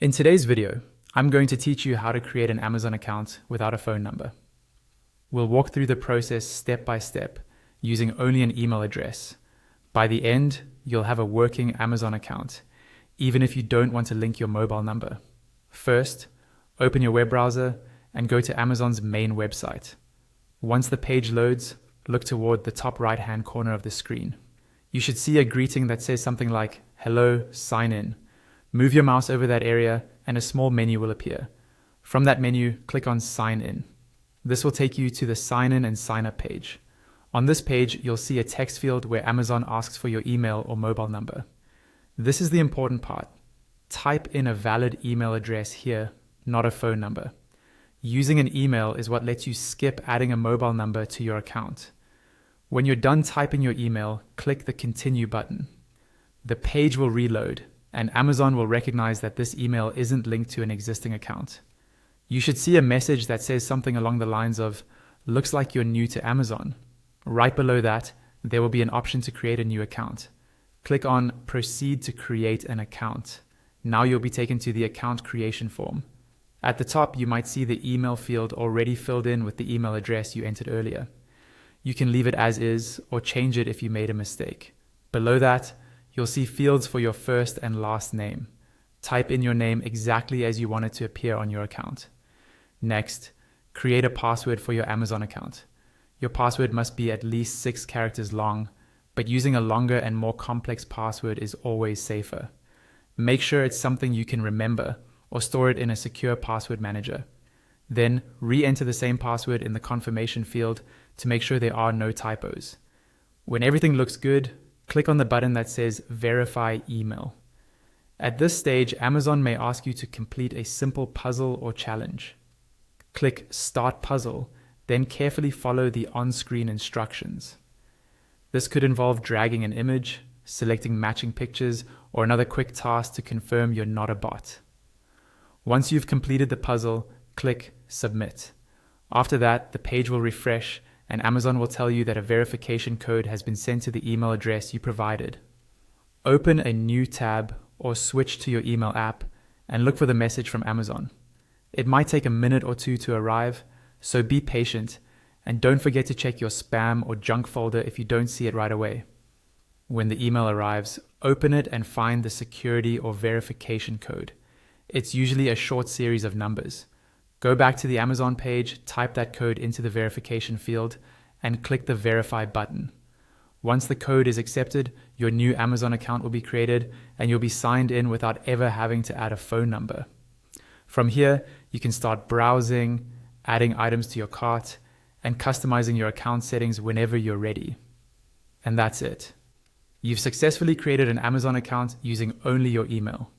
In today's video, I'm going to teach you how to create an Amazon account without a phone number. We'll walk through the process step by step using only an email address. By the end, you'll have a working Amazon account, even if you don't want to link your mobile number. First, open your web browser and go to Amazon's main website. Once the page loads, look toward the top right-hand corner of the screen. You should see a greeting that says something like, "Hello, sign in." Move your mouse over that area and a small menu will appear. From that menu, click on Sign In. This will take you to the Sign In and Sign Up page. On this page, you'll see a text field where Amazon asks for your email or mobile number. This is the important part. Type in a valid email address here, not a phone number. Using an email is what lets you skip adding a mobile number to your account. When you're done typing your email, click the Continue button. The page will reload, and Amazon will recognize that this email isn't linked to an existing account. You should see a message that says something along the lines of, "Looks like you're new to Amazon." Right below that, there will be an option to create a new account. Click on Proceed to create an account. Now you'll be taken to the account creation form. At the top, you might see the email field already filled in with the email address you entered earlier. You can leave it as is or change it if you made a mistake. Below that, you'll see fields for your first and last name. Type in your name exactly as you want it to appear on your account. Next, create a password for your Amazon account. Your password must be at least 6 characters long, but using a longer and more complex password is always safer. Make sure it's something you can remember or store it in a secure password manager. Then re-enter the same password in the confirmation field to make sure there are no typos. When everything looks good, click on the button that says Verify Email. At this stage, Amazon may ask you to complete a simple puzzle or challenge. Click Start Puzzle, then carefully follow the on-screen instructions. This could involve dragging an image, selecting matching pictures, or another quick task to confirm you're not a bot. Once you've completed the puzzle, click Submit. After that, the page will refresh and Amazon will tell you that a verification code has been sent to the email address you provided. Open a new tab or switch to your email app and look for the message from Amazon. It might take a minute or two to arrive, so be patient and don't forget to check your spam or junk folder if you don't see it right away. When the email arrives, open it and find the security or verification code. It's usually a short series of numbers. Go back to the Amazon page, type that code into the verification field, and click the Verify button. Once the code is accepted, your new Amazon account will be created and you'll be signed in without ever having to add a phone number. From here, you can start browsing, adding items to your cart, and customizing your account settings whenever you're ready. And that's it. You've successfully created an Amazon account using only your email.